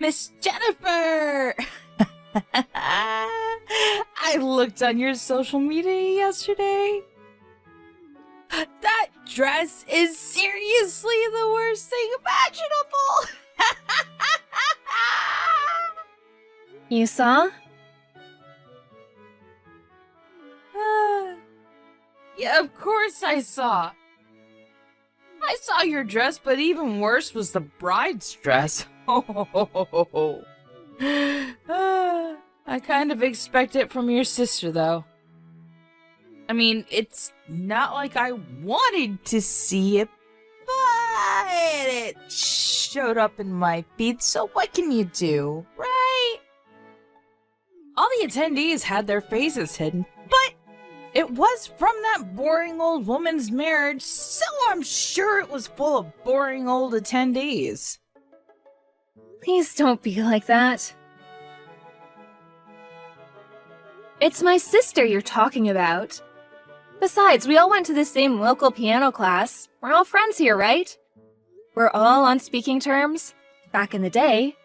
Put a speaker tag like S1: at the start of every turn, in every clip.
S1: Miss Jennifer! I looked on your social media yesterday. That dress is seriously the worst thing imaginable!
S2: You saw?
S1: Yeah, of course I saw. I saw your dress, but even worse was the bride's dress. I kind of expect it from your sister, though. I mean, it's not like I wanted to see it, but it showed up in my feed, so what can you do, right? All the attendees had their faces hidden, but it was from that boring old woman's marriage, so I'm sure it was full of boring old attendees.
S2: Please don't be like that. It's my sister you're talking about. Besides, we all went to the same local piano class. We're all friends here, right? We're all on speaking terms. Back in the day.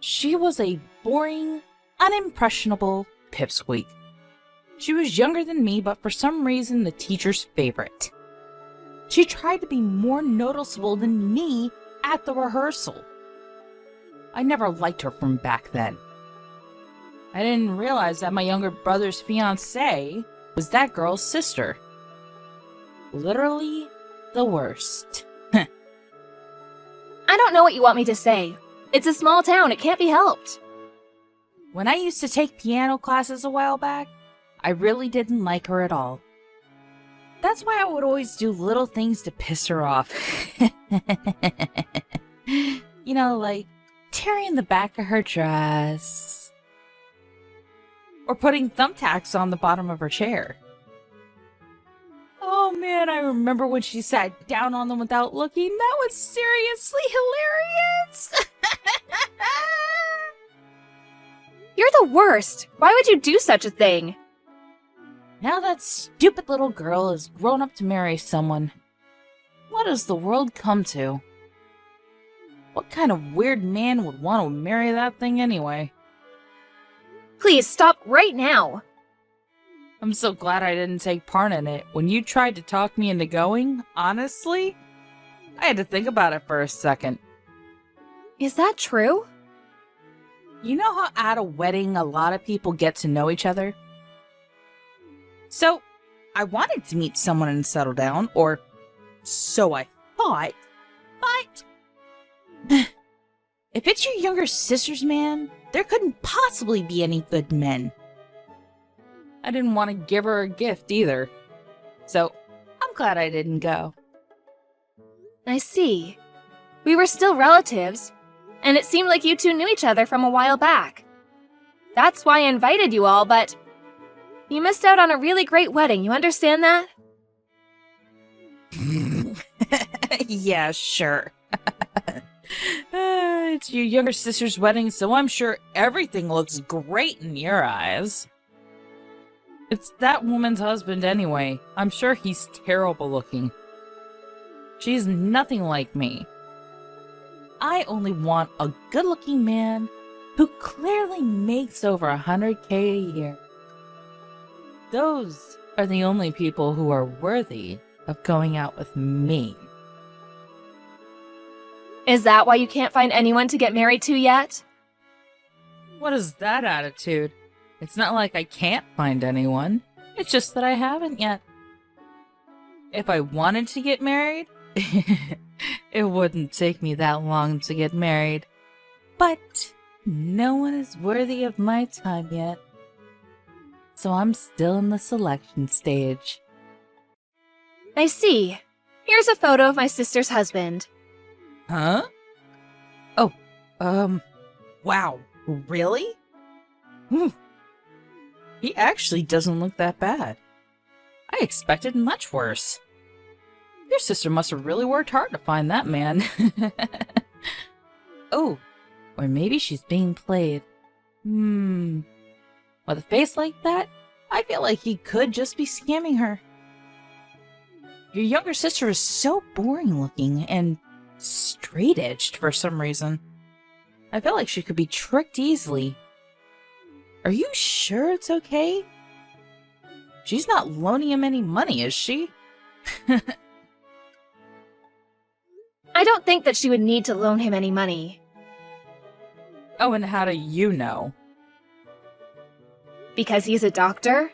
S1: She was a boring, unimpressionable pipsqueak. She was younger than me, but for some reason the teacher's favorite. She tried to be more noticeable than me at the rehearsal. I never liked her from back then. I didn't realize that my younger brother's fiancé was that girl's sister. Literally the worst.
S2: I don't know what you want me to say. It's a small town, it can't be helped.
S1: When I used to take piano classes a while back, I really didn't like her at all. That's why I would always do little things to piss her off. You know, like tearing the back of her dress. Or putting thumbtacks on the bottom of her chair. Oh man, I remember when she sat down on them without looking. That was seriously hilarious.
S2: You're the worst. Why would you do such a thing?
S1: Now that stupid little girl is grown up to marry someone. What does the world come to? What kind of weird man would want to marry that thing anyway?
S2: Please stop right now.
S1: I'm so glad I didn't take part in it. When you tried to talk me into going, honestly, I had to think about it for a second.
S2: Is that true?
S1: You know how at a wedding a lot of people get to know each other? So, I wanted to meet someone and settle down, or so I thought, but if it's your younger sister's man, there couldn't possibly be any good men. I didn't want to give her a gift either, so I'm glad I didn't go.
S2: I see. We were still relatives, and it seemed like you two knew each other from a while back. That's why I invited you all, but you missed out on a really great wedding, you understand that?
S1: Yeah, sure. It's your younger sister's wedding, so I'm sure everything looks great in your eyes. It's that woman's husband anyway. I'm sure he's terrible looking. She's nothing like me. I only want a good-looking man who clearly makes over 100K a year. Those are the only people who are worthy of going out with me.
S2: Is that why you can't find anyone to get married to yet?
S1: What is that attitude? It's not like I can't find anyone. It's just that I haven't yet. If I wanted to get married, it wouldn't take me that long to get married. But no one is worthy of my time yet. So I'm still in the selection stage.
S2: I see. Here's a photo of my sister's husband.
S1: Huh? Oh, wow, really? He actually doesn't look that bad. I expected much worse. Your sister must have really worked hard to find that man. Oh, or maybe she's being played. With a face like that, I feel like he could just be scamming her. Your younger sister is so boring looking and straight-edged for some reason. I feel like she could be tricked easily. Are you sure it's okay? She's not loaning him any money, is she?
S2: I don't think that she would need to loan him any money.
S1: Oh, and how do you know?
S2: Because he's a doctor?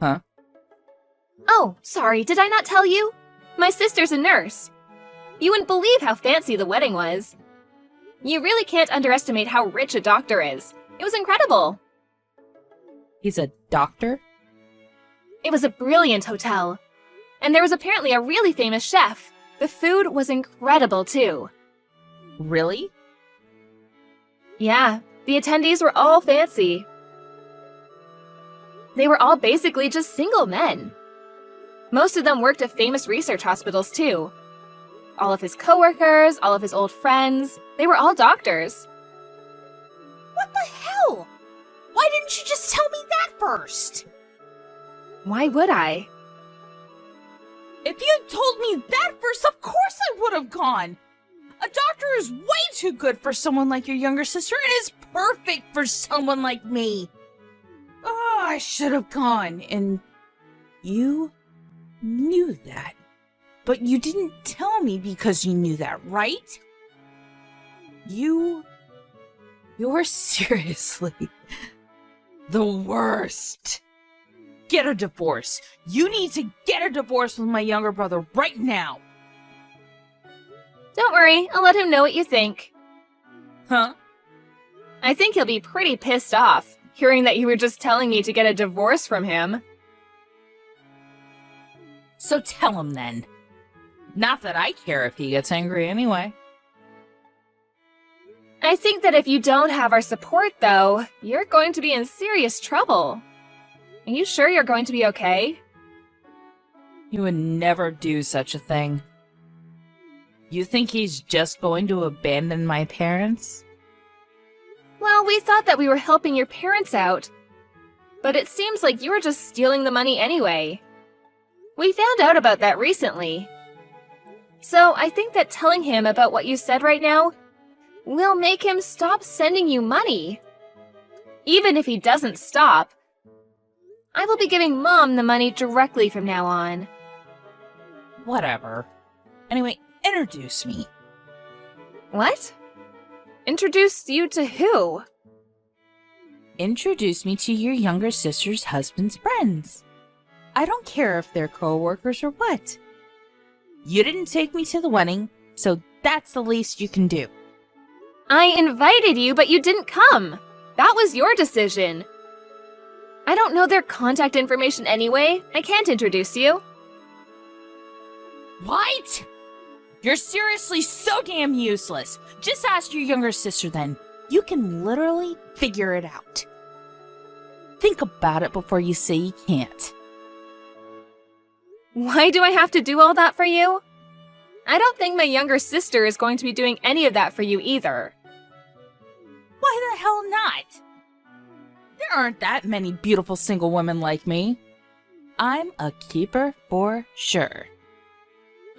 S1: Huh?
S2: Oh, sorry, did I not tell you? My sister's a nurse. You wouldn't believe how fancy the wedding was. You really can't underestimate how rich a doctor is. It was incredible.
S1: He's a doctor?
S2: It was a brilliant hotel. And there was apparently a really famous chef. The food was incredible, too.
S1: Really?
S2: Yeah, the attendees were all fancy. They were all basically just single men. Most of them worked at famous research hospitals, too. All of his coworkers, all of his old friends, they were all doctors.
S1: What the hell? Why didn't you just tell me that first?
S2: Why would I?
S1: If you'd told me that first, of course I would have gone. A doctor is way too good for someone like your younger sister and is perfect for someone like me. Oh, I should have gone, and you knew that. But you didn't tell me because you knew that, right? You're seriously the worst. Get a divorce. You need to get a divorce with my younger brother right now.
S2: Don't worry, I'll let him know what you think.
S1: Huh?
S2: I think he'll be pretty pissed off, hearing that you were just telling me to get a divorce from him.
S1: So tell him then. Not that I care if he gets angry anyway.
S2: I think that if you don't have our support, though, you're going to be in serious trouble. Are you sure you're going to be okay?
S1: He would never do such a thing. You think he's just going to abandon my parents?
S2: Well, we thought that we were helping your parents out. But it seems like you were just stealing the money anyway. We found out about that recently. So I think that telling him about what you said right now will make him stop sending you money. Even if he doesn't stop, I will be giving Mom the money directly from now on.
S1: Whatever. Anyway, introduce me.
S2: What? Introduce you to who?
S1: Introduce me to your younger sister's husband's friends. I don't care if they're co-workers or what. You didn't take me to the wedding, so that's the least you can do.
S2: I invited you, but you didn't come. That was your decision. I don't know their contact information anyway. I can't introduce you.
S1: What? You're seriously so damn useless. Just ask your younger sister then. You can literally figure it out. Think about it before you say you can't.
S2: Why do I have to do all that for you? I don't think my younger sister is going to be doing any of that for you either.
S1: Why the hell not? There aren't that many beautiful single women like me. I'm a keeper for sure.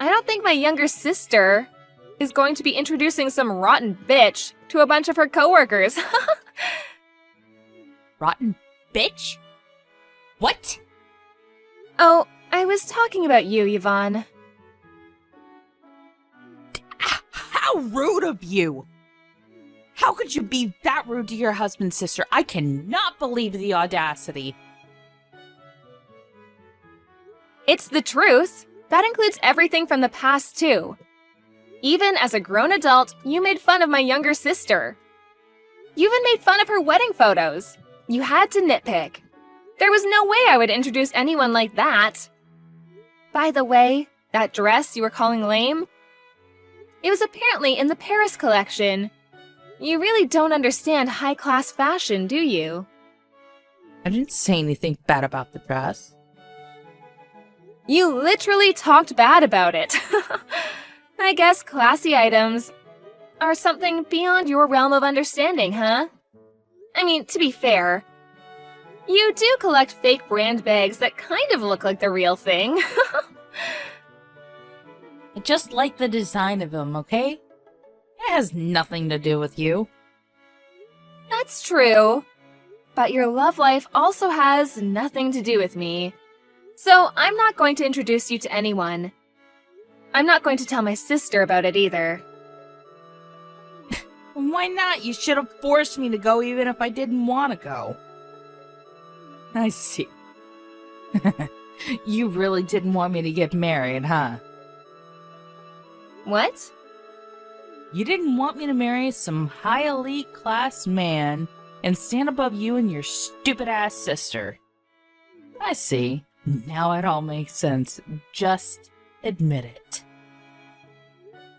S2: I don't think my younger sister is going to be introducing some rotten bitch to a bunch of her coworkers.
S1: Rotten bitch? What?
S2: Oh, I was talking about you, Yvonne.
S1: How rude of you! How could you be that rude to your husband's sister? I cannot believe the audacity.
S2: It's the truth. That includes everything from the past, too. Even as a grown adult, you made fun of my younger sister. You even made fun of her wedding photos. You had to nitpick. There was no way I would introduce anyone like that. By the way, that dress you were calling lame? It was apparently in the Paris collection. You really don't understand high-class fashion, do you?
S1: I didn't say anything bad about the dress.
S2: You literally talked bad about it. I guess classy items are something beyond your realm of understanding, huh? I mean, to be fair, you do collect fake brand bags that kind of look like the real thing.
S1: I just like the design of them, okay? It has nothing to do with you.
S2: That's true. But your love life also has nothing to do with me. So I'm not going to introduce you to anyone. I'm not going to tell my sister about it either.
S1: Why not? You should have forced me to go even if I didn't want to go. I see. You really didn't want me to get married, huh?
S2: What?
S1: You didn't want me to marry some high elite class man and stand above you and your stupid ass sister. I see. Now it all makes sense. Just admit it.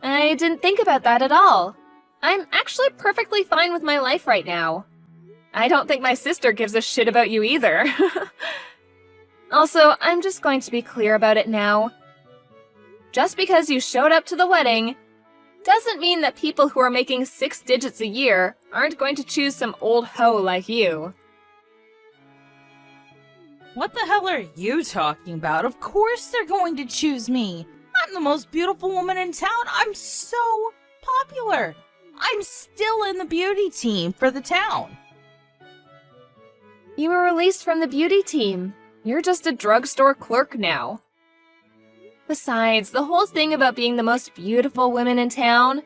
S2: I didn't think about that at all. I'm actually perfectly fine with my life right now. I don't think my sister gives a shit about you either. Also, I'm just going to be clear about it now. Just because you showed up to the wedding doesn't mean that people who are making 6 digits a year aren't going to choose some old hoe like you.
S1: What the hell are you talking about? Of course they're going to choose me. I'm the most beautiful woman in town. I'm so popular. I'm still in the beauty team for the town.
S2: You were released from the beauty team. You're just a drugstore clerk now. Besides, the whole thing about being the most beautiful woman in town,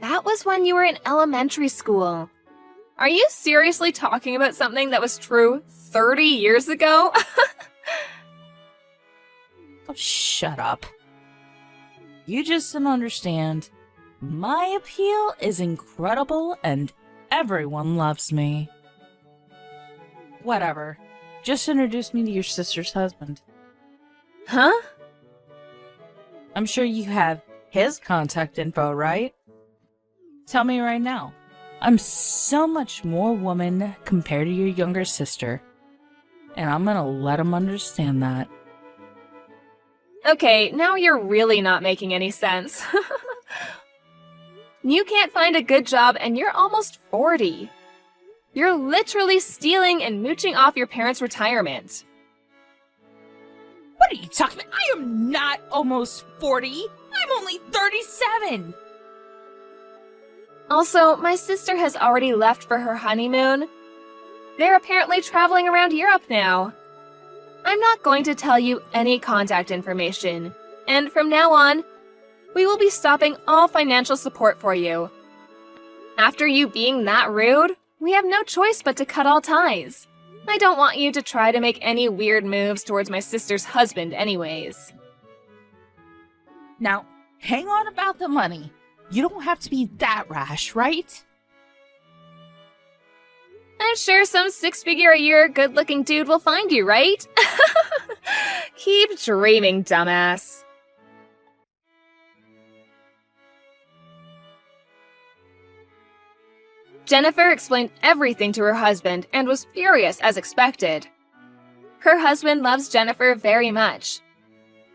S2: that was when you were in elementary school. Are you seriously talking about something that was true 30 years ago?
S1: Oh, shut up. You just don't understand. My appeal is incredible and everyone loves me. Whatever. Just introduce me to your sister's husband.
S2: Huh?
S1: I'm sure you have his contact info, right? Tell me right now. I'm so much more woman compared to your younger sister. And I'm gonna let him understand that.
S2: Okay, now you're really not making any sense. You can't find a good job and you're almost 40. You're literally stealing and mooching off your parents' retirement.
S1: What are you talking about? I am not almost 40. I'm only 37.
S2: Also, my sister has already left for her honeymoon. They're apparently traveling around Europe now. I'm not going to tell you any contact information, and from now on, we will be stopping all financial support for you. After you being that rude, we have no choice but to cut all ties. I don't want you to try to make any weird moves towards my sister's husband anyways.
S1: Now, hang on about the money. You don't have to be that rash, right?
S2: I'm sure some 6-figure-a-year good-looking dude will find you, right? Keep dreaming, dumbass. Jennifer explained everything to her husband and was furious as expected. Her husband loves Jennifer very much.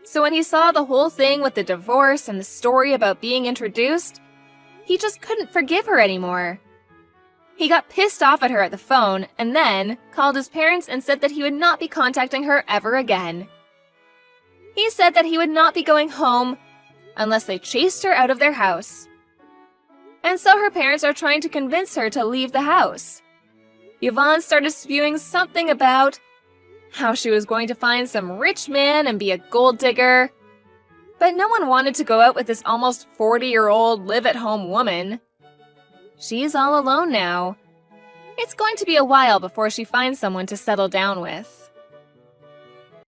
S2: So when he saw the whole thing with the divorce and the story about being introduced, he just couldn't forgive her anymore. He got pissed off at her at the phone and then called his parents and said that he would not be contacting her ever again. He said that he would not be going home unless they chased her out of their house. And so her parents are trying to convince her to leave the house. Yvonne started spewing something about how she was going to find some rich man and be a gold digger. But no one wanted to go out with this almost 40-year-old live-at-home woman. She's all alone now. It's going to be a while before she finds someone to settle down with.